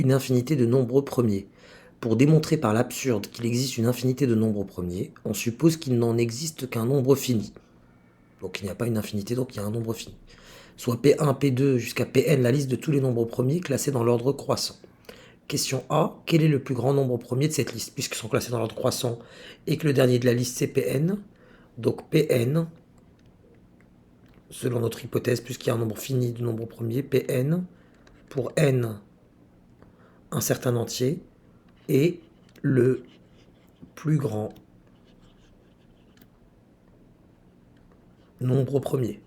une infinité de nombres premiers. Pour démontrer par l'absurde qu'il existe une infinité de nombres premiers, on suppose qu'il n'en existe qu'un nombre fini. Donc il n'y a pas une infinité, donc il y a un nombre fini. Soit P1, P2 jusqu'à Pn, la liste de tous les nombres premiers classés dans l'ordre croissant. Question A, quel est le plus grand nombre premier de cette liste? Puisqu'ils sont classés dans l'ordre croissant et que le dernier de la liste c'est Pn, donc Pn, selon notre hypothèse, puisqu'il y a un nombre fini de nombres premiers, Pn pour n un certain entier est le plus grand nombre premier.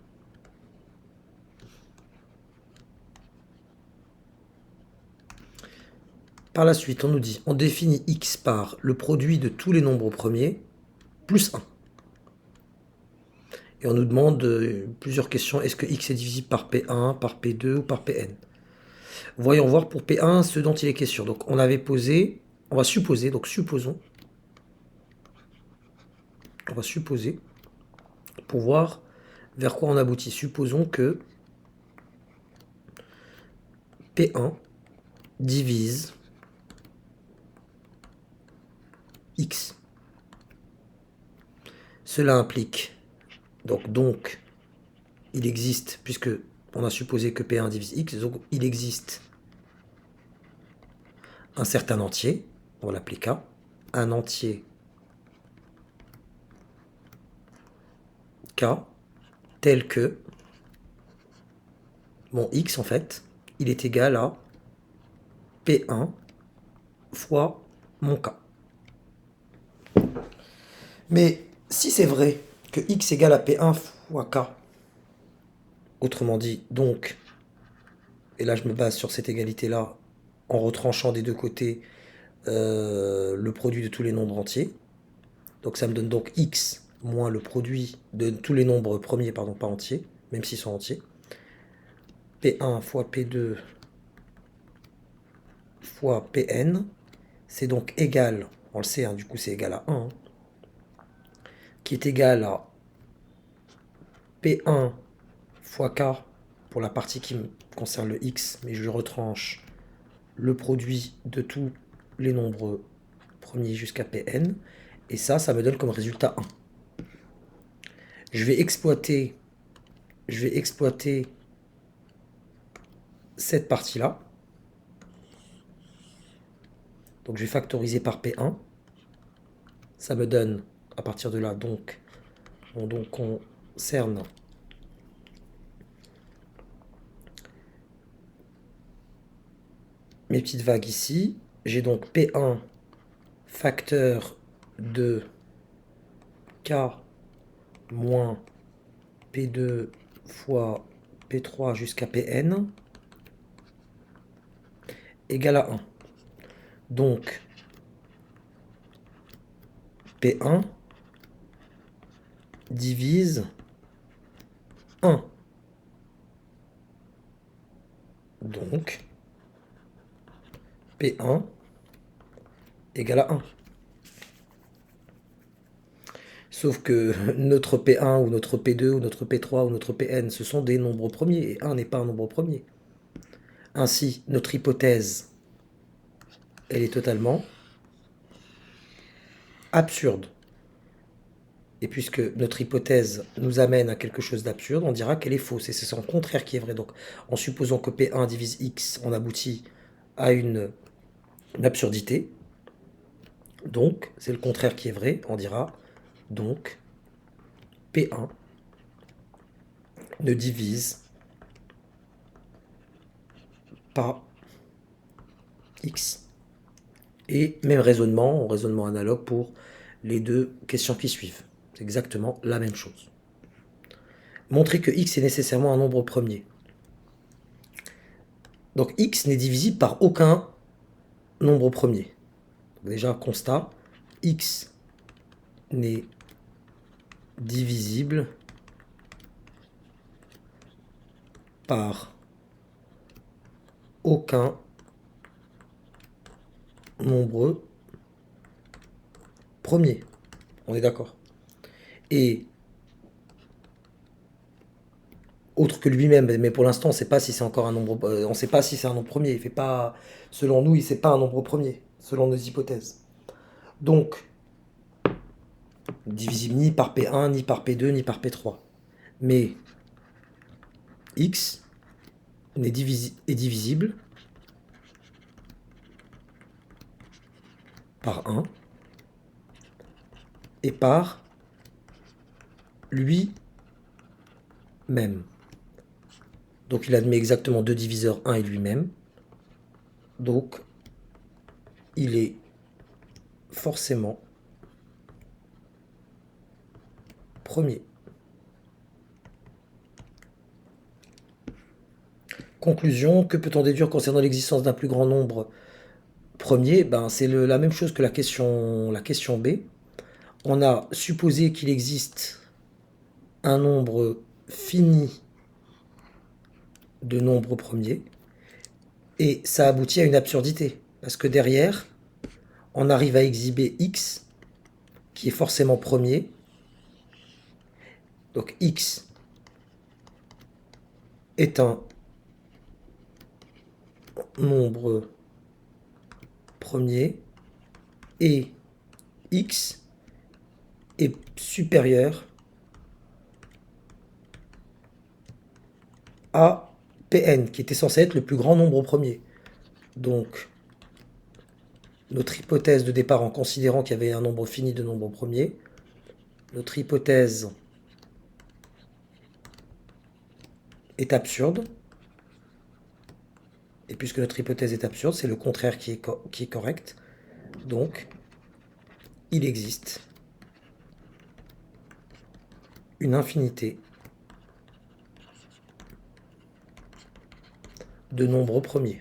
Par la suite, on nous dit, on définit x par le produit de tous les nombres premiers plus 1. Et on nous demande plusieurs questions. Est-ce que x est divisible par P1, par P2 ou par Pn? Voyons voir pour P1 ce dont il est question. Donc on avait posé, on va supposer, donc supposons, on va supposer, pour voir vers quoi on aboutit. Supposons que P1 divise x. Cela implique, donc il existe, puisque on a supposé que P1 divise x, donc il existe un certain entier, on va l'appeler K, un entier K, tel que mon x en fait, il est égal à P1 fois mon K. Mais si c'est vrai que x égale à P1 fois K, autrement dit, donc, et là je me base sur cette égalité-là, en retranchant des deux côtés le produit de tous les nombres entiers, donc ça me donne donc x moins le produit de tous les nombres premiers, pardon, pas entiers, même s'ils sont entiers, P1 fois P2 fois Pn, c'est donc égal, on le sait, hein, du coup c'est égal à 1, hein, qui est égal à P1 fois K pour la partie qui me concerne le x, mais je retranche le produit de tous les nombres premiers jusqu'à Pn, et ça me donne comme résultat 1. Je vais exploiter cette partie-là. Donc je vais factoriser par P1. Ça me donne, à partir de là, donc, on concerne mes petites vagues ici. J'ai donc P1 facteur de K moins P2 fois P3 jusqu'à Pn égale à 1. Donc, P1 divise 1. Donc, P1 égale à 1. Sauf que notre P1 ou notre P2 ou notre P3 ou notre Pn, ce sont des nombres premiers, et 1 n'est pas un nombre premier. Ainsi, notre hypothèse, elle est totalement absurde. Et puisque notre hypothèse nous amène à quelque chose d'absurde, on dira qu'elle est fausse. Et c'est son contraire qui est vrai. Donc, en supposant que P1 divise X, on aboutit à une absurdité. Donc, c'est le contraire qui est vrai. On dira donc P1 ne divise pas X. Et même raisonnement analogue pour les deux questions qui suivent. C'est exactement la même chose. Montrer que X est nécessairement un nombre premier. Donc X n'est divisible par aucun nombre premier. Déjà, constat, X n'est divisible par aucun nombre premier. On est d'accord. Et autre que lui-même. Mais pour l'instant, on ne sait pas si c'est encore un nombre. On ne sait pas si c'est un nombre premier. Il fait pas. Selon nous, il c'est pas un nombre premier, selon nos hypothèses. Donc, divisible ni par P1, ni par P2, ni par P3. Mais X est divisible par 1 et par lui-même. Donc il admet exactement deux diviseurs, 1 et lui-même. Donc il est forcément premier. Conclusion, que peut-on déduire concernant l'existence d'un plus grand nombre premier? C'est la même chose que la question B. On a supposé qu'il existe un nombre fini de nombres premiers, et ça aboutit à une absurdité, parce que derrière, on arrive à exhiber x, qui est forcément premier. Donc x est un nombre premier, et x est supérieur à Pn, qui était censé être le plus grand nombre premier. Donc, notre hypothèse de départ, en considérant qu'il y avait un nombre fini de nombres premiers, notre hypothèse est absurde. Et puisque notre hypothèse est absurde, c'est le contraire qui est correct. Donc, il existe une infinité de nombres premiers.